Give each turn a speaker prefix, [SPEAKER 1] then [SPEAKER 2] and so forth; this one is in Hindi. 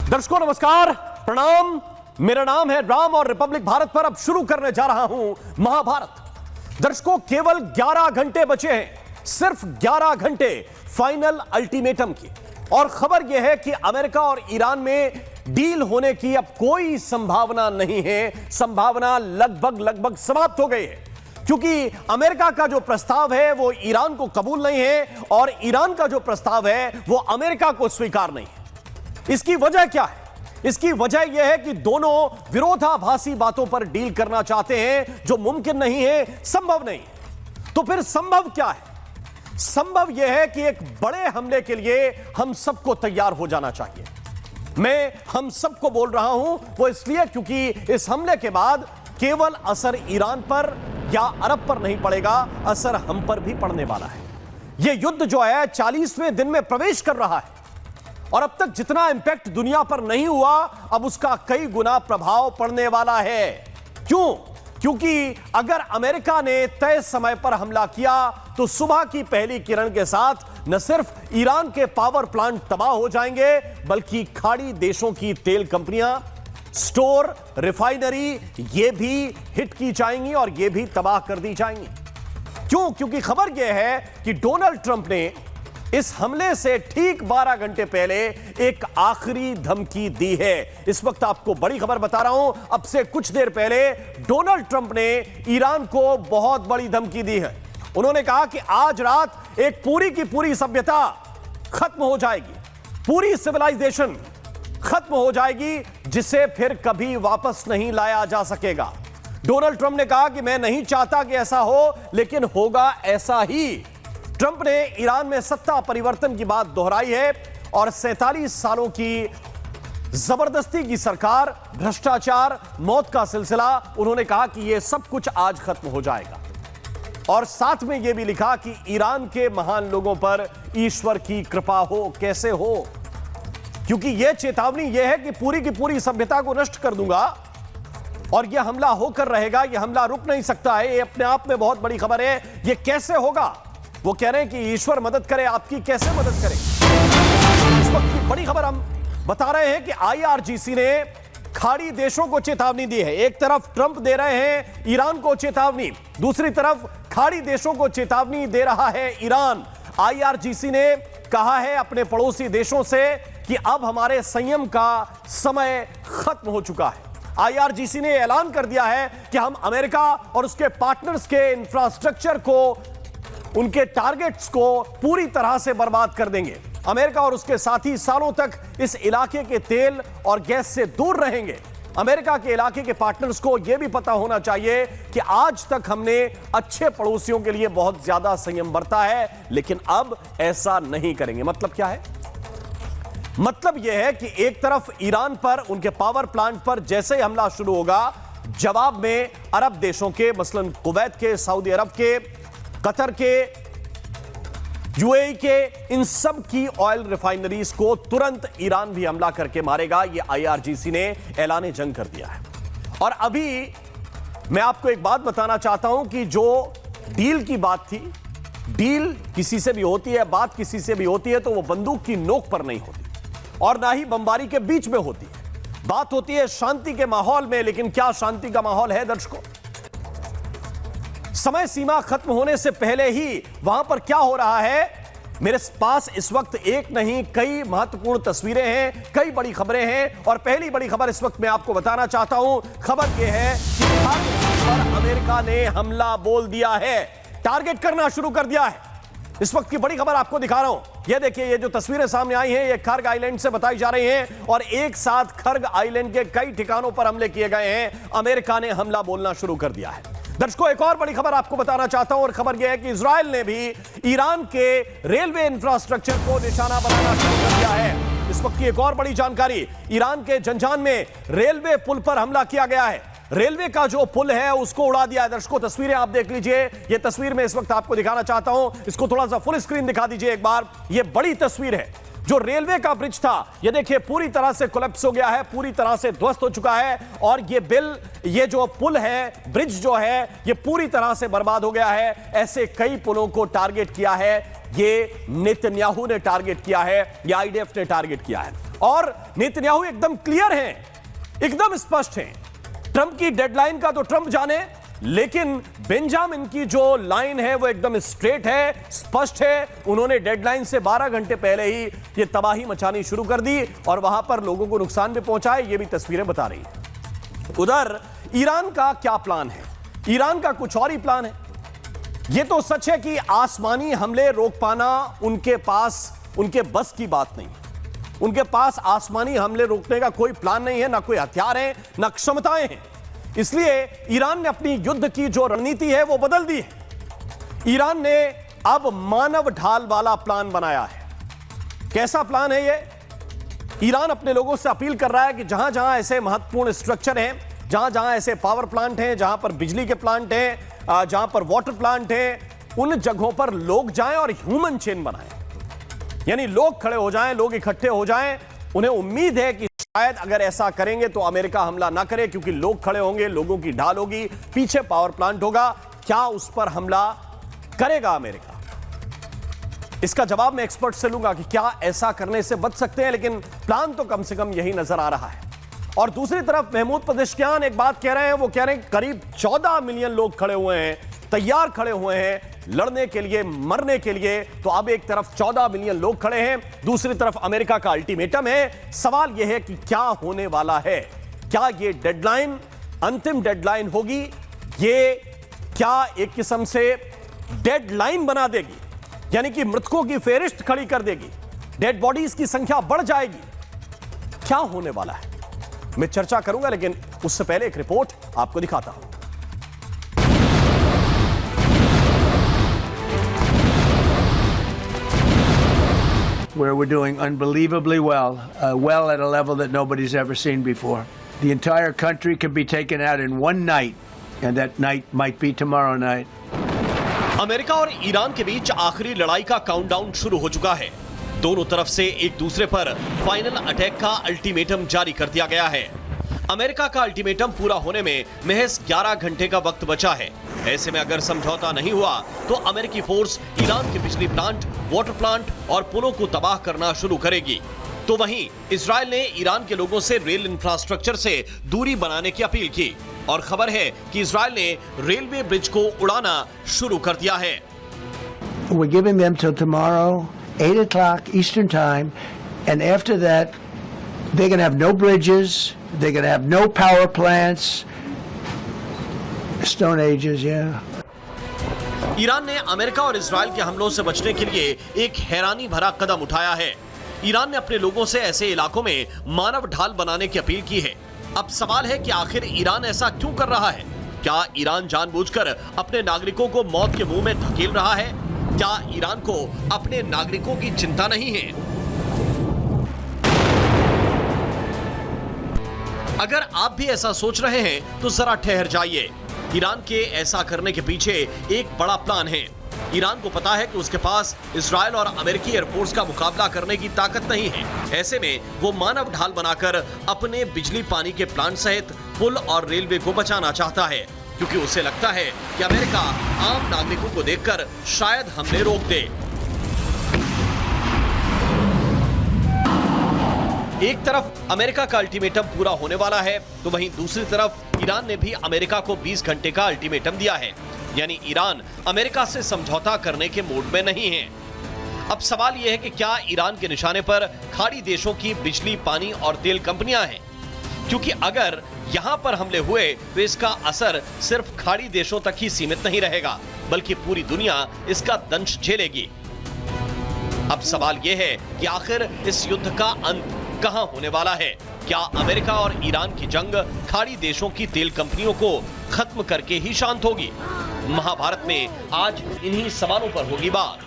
[SPEAKER 1] दर्शकों नमस्कार, प्रणाम। मेरा नाम है राम और रिपब्लिक भारत पर अब शुरू करने जा रहा हूं महाभारत। दर्शकों केवल 11 घंटे बचे हैं, सिर्फ 11 घंटे फाइनल अल्टीमेटम की। और खबर यह है कि अमेरिका और ईरान में डील होने की अब कोई संभावना नहीं है। संभावना लगभग समाप्त हो गई है, क्योंकि अमेरिका का जो प्रस्ताव है वो ईरान को कबूल नहीं है और ईरान का जो प्रस्ताव है वो अमेरिका को स्वीकार नहीं है। इसकी वजह क्या है? इसकी वजह यह है कि दोनों विरोधाभासी बातों पर डील करना चाहते हैं, जो मुमकिन नहीं है, संभव नहीं है। तो फिर संभव क्या है? संभव यह है कि एक बड़े हमले के लिए हम सबको तैयार हो जाना चाहिए। मैं हम सबको बोल रहा हूं वो इसलिए क्योंकि इस हमले के बाद केवल असर ईरान पर या अरब पर नहीं पड़ेगा, असर हम पर भी पड़ने वाला है। यह युद्ध जो है 40वें दिन में प्रवेश कर रहा है और अब तक जितना इंपैक्ट दुनिया पर नहीं हुआ, अब उसका कई गुना प्रभाव पड़ने वाला है। क्यों? क्योंकि अगर अमेरिका ने तय समय पर हमला किया तो सुबह की पहली किरण के साथ न सिर्फ ईरान के पावर प्लांट तबाह हो जाएंगे, बल्कि खाड़ी देशों की तेल कंपनियां, स्टोर, रिफाइनरी ये भी हिट की जाएंगी और ये भी तबाह कर दी जाएंगी। क्यों? क्योंकि खबर यह है कि डोनाल्ड ट्रंप ने इस हमले से ठीक 12 घंटे पहले एक आखिरी धमकी दी है। इस वक्त आपको बड़ी खबर बता रहा हूं। अब से कुछ देर पहले डोनाल्ड ट्रंप ने ईरान को बहुत बड़ी धमकी दी है। उन्होंने कहा कि आज रात एक पूरी की पूरी सभ्यता खत्म हो जाएगी, पूरी सिविलाइजेशन खत्म हो जाएगी, जिसे फिर कभी वापस नहीं लाया जा सकेगा। डोनाल्ड ट्रंप ने कहा कि मैं नहीं चाहता कि ऐसा हो, लेकिन होगा ऐसा ही। ट्रंप ने ईरान में सत्ता परिवर्तन की बात दोहराई है और 47 सालों की जबरदस्ती की सरकार, भ्रष्टाचार, मौत का सिलसिला, उन्होंने कहा कि यह सब कुछ आज खत्म हो जाएगा। और साथ में यह भी लिखा कि ईरान के महान लोगों पर ईश्वर की कृपा हो। कैसे हो? क्योंकि यह चेतावनी यह है कि पूरी की पूरी सभ्यता को नष्ट कर दूंगा और यह हमला होकर रहेगा। यह हमला रुक नहीं सकता है। यह अपने आप में बहुत बड़ी खबर है। यह कैसे होगा? वो कह रहे हैं कि ईश्वर मदद करे। आपकी कैसे मदद करे? इस वक्त की बड़ी खबर हम बता रहे हैं कि आईआरजीसी ने खाड़ी देशों को चेतावनी दी है। एक तरफ ट्रंप दे रहे हैं ईरान को चेतावनी, दूसरी तरफ खाड़ी देशों को चेतावनी दे रहा है ईरान। आईआरजीसी ने कहा है अपने पड़ोसी देशों से कि अब हमारे संयम का समय खत्म हो चुका है। आईआरजीसी ने ऐलान कर दिया है कि हम अमेरिका और उसके पार्टनर्स के इंफ्रास्ट्रक्चर को, उनके टारगेट्स को पूरी तरह से बर्बाद कर देंगे। अमेरिका और उसके साथी सालों तक इस इलाके के तेल और गैस से दूर रहेंगे। अमेरिका के इलाके के पार्टनर्स को यह भी पता होना चाहिए कि आज तक हमने अच्छे पड़ोसियों के लिए बहुत ज्यादा संयम बरता है, लेकिन अब ऐसा नहीं करेंगे। मतलब क्या है? मतलब यह है कि एक तरफ ईरान पर, उनके पावर प्लांट पर जैसे ही हमला शुरू होगा, जवाब में अरब देशों के, मसलन कुवैत के, सऊदी अरब के, कतर के, यूएई के, इन सब की ऑयल रिफाइनरीज को तुरंत ईरान भी हमला करके मारेगा। यह आईआरजीसी ने ऐलान जंग कर दिया है। और अभी मैं आपको एक बात बताना चाहता हूं कि जो डील की बात थी, डील किसी से भी होती है, बात किसी से भी होती है, तो वो बंदूक की नोक पर नहीं होती और ना ही बमबारी के बीच में होती है। बात होती है शांति के माहौल में। लेकिन क्या शांति का माहौल है दर्शकों? समय सीमा खत्म होने से पहले ही वहां पर क्या हो रहा है? मेरे पास इस वक्त एक नहीं कई महत्वपूर्ण तस्वीरें हैं, कई बड़ी खबरें हैं। और पहली बड़ी खबर इस वक्त मैं आपको बताना चाहता हूं। खबर यह है कि खाड़ी पर अमेरिका ने हमला बोल दिया है, टारगेट करना शुरू कर दिया है। इस वक्त की बड़ी खबर आपको दिखा रहा हूं। ये देखिए, ये जो तस्वीरें सामने आई हैं, ये खर्ग आइलैंड से बताई जा रही हैं और एक साथ खर्ग आइलैंड के कई ठिकानों पर हमले किए गए हैं। अमेरिका ने हमला बोलना शुरू कर दिया है। दर्शकों एक और बड़ी खबर आपको बताना चाहता हूं और खबर यह है कि इजराइल ने भी ईरान के रेलवे इंफ्रास्ट्रक्चर को निशाना बनाना शुरू कर दिया है। इस वक्त की एक और बड़ी जानकारी, ईरान के जंजान में रेलवे पुल पर हमला किया गया है। रेलवे का जो पुल है उसको उड़ा दिया है। दर्शकों तस्वीरें आप देख लीजिए। ये तस्वीर मैं इस वक्त आपको दिखाना चाहता हूं। इसको थोड़ा सा फुल स्क्रीन दिखा दीजिए एक बार। ये बड़ी तस्वीर है। जो रेलवे का ब्रिज था, ये देखिए पूरी तरह से कोलैप्स हो गया है, पूरी तरह से ध्वस्त हो चुका है। और ये जो पुल है, ब्रिज जो है, ये पूरी तरह से बर्बाद हो गया है। ऐसे कई पुलों को टारगेट किया है। ये नेतन्याहू ने टारगेट किया है, ये आईडीएफ ने टारगेट किया है। और नेतन्याहू एकदम क्लियर हैं, एकदम स्पष्ट हैं। ट्रंप की डेडलाइन का तो ट्रंप जाने, लेकिन बेंजामिन की जो लाइन है वो एकदम स्ट्रेट है, स्पष्ट है। उन्होंने डेडलाइन से 12 घंटे पहले ही ये तबाही मचानी शुरू कर दी और वहां पर लोगों को नुकसान भी पहुंचा है, ये भी तस्वीरें बता रही हैं। उधर ईरान का क्या प्लान है? ईरान का कुछ और ही प्लान है। यह तो सच है कि आसमानी हमले रोक पाना उनके पास, उनके बस की बात नहीं। उनके पास आसमानी हमले रोकने का कोई प्लान नहीं है, ना कोई हथियार है, ना क्षमताएं हैं। इसलिए ईरान ने अपनी युद्ध की जो रणनीति है वो बदल दी है। ईरान ने अब मानव ढाल वाला प्लान बनाया है। कैसा प्लान है ये? ईरान अपने लोगों से अपील कर रहा है कि जहां जहां ऐसे महत्वपूर्ण स्ट्रक्चर हैं, जहां जहां ऐसे पावर प्लांट हैं, जहां पर बिजली के प्लांट हैं, जहां पर वाटर प्लांट हैं, उन जगहों पर लोग जाएं और ह्यूमन चेन बनाएं। यानी लोग खड़े हो जाएं, लोग इकट्ठे हो जाएं। उन्हें उम्मीद है कि शायद अगर ऐसा करेंगे तो अमेरिका हमला ना करे, क्योंकि लोग खड़े होंगे, लोगों की ढाल होगी, पीछे पावर प्लांट होगा। क्या उस पर हमला करेगा अमेरिका? इसका जवाब मैं एक्सपर्ट से लूंगा कि क्या ऐसा करने से बच सकते हैं, लेकिन प्लान तो कम से कम यही नजर आ रहा है। और दूसरी तरफ महमूद पेजेश्कियान एक बात कह रहे हैं, वो कह रहे हैं करीब 14 मिलियन लोग खड़े हुए हैं, तैयार खड़े हुए हैं लड़ने के लिए, मरने के लिए। तो अब एक तरफ 14 मिलियन लोग खड़े हैं, दूसरी तरफ अमेरिका का अल्टीमेटम है। सवाल यह है कि क्या होने वाला है? क्या यह डेडलाइन अंतिम डेडलाइन होगी? ये क्या एक किस्म से डेडलाइन बना देगी, यानी कि मृतकों की फेहरिस्त खड़ी कर देगी, डेड बॉडीज की संख्या बढ़ जाएगी? क्या होने वाला है मैं चर्चा करूंगा, लेकिन उससे पहले एक रिपोर्ट आपको दिखाता हूं।
[SPEAKER 2] Where we're doing unbelievably well, well at a level that nobody's ever seen before. The entire country could be taken out in one night, and that night might be tomorrow night.
[SPEAKER 1] America और ईरान के बीच आखिरी लड़ाई का काउंटडाउन शुरू हो चुका है। दोनों तरफ से एक दूसरे पर फाइनल अटैक का अल्टीमेटम जारी कर दिया गया है। अमेरिका का अल्टीमेटम पूरा होने में महज 11 घंटे का वक्त बचा है। ऐसे में अगर समझौता नहीं हुआ तो अमेरिकी फोर्स ईरान के बिजली प्लांट, वाटर प्लांट और पुलों को तबाह करना शुरू करेगी। तो वहीं इजराइल ने ईरान के लोगों से रेल इंफ्रास्ट्रक्चर से दूरी बनाने की अपील की और खबर है कि इजराइल ने रेलवे ब्रिज को उड़ाना शुरू कर दिया है।
[SPEAKER 2] We're giving them till tomorrow, 8 o'clock Eastern time, and after that, they're going to have no bridges, they're going to have no power plants. Stone Ages, yeah.
[SPEAKER 1] Iran ने अमेरिका और इजराइल के हमलों से बचने के लिए एक हैरानी भरा कदम उठाया है। ईरान ने अपने लोगों से ऐसे इलाकों में मानव ढाल बनाने की अपील की है। अब सवाल है कि आखिर ईरान ऐसा क्यों कर रहा है? क्या ईरान जानबूझकर अपने नागरिकों को मौत के मुंह में धकेल रहा है? क्या ईरान को अपने नागरिकों की चिंता नहीं है? अगर आप भी ऐसा सोच रहे हैं तो जरा ठहर जाइए। ईरान के ऐसा करने के पीछे एक बड़ा प्लान है। ईरान को पता है कि उसके पास इजराइल और अमेरिकी एयरफोर्स का मुकाबला करने की ताकत नहीं है। ऐसे में वो मानव ढाल बनाकर अपने बिजली पानी के प्लांट सहित पुल और रेलवे को बचाना चाहता है, क्योंकि उसे लगता है कि अमेरिका आम नागरिकों को देखकर शायद हमले रोक दे। एक तरफ अमेरिका का अल्टीमेटम पूरा होने वाला है, तो वहीं दूसरी तरफ ईरान ने भी अमेरिका को 20 घंटे का अल्टीमेटम दिया है। यानी ईरान अमेरिका से समझौता करने के मूड में नहीं है। अब सवाल यह है कि क्या ईरान के निशाने पर खाड़ी देशों की बिजली, पानी और तेल कंपनियां हैं? क्योंकि अगर यहां पर हमले हुए तो इसका असर सिर्फ खाड़ी देशों तक ही सीमित नहीं रहेगा, बल्कि पूरी दुनिया इसका दंश झेलेगी। अब सवाल यह है कि आखिर इस युद्ध का अंत कहां होने वाला है? क्या अमेरिका और ईरान की जंग खाड़ी देशों की तेल कंपनियों को खत्म करके ही शांत होगी? महाभारत में आज इन्हीं सवालों पर होगी बात।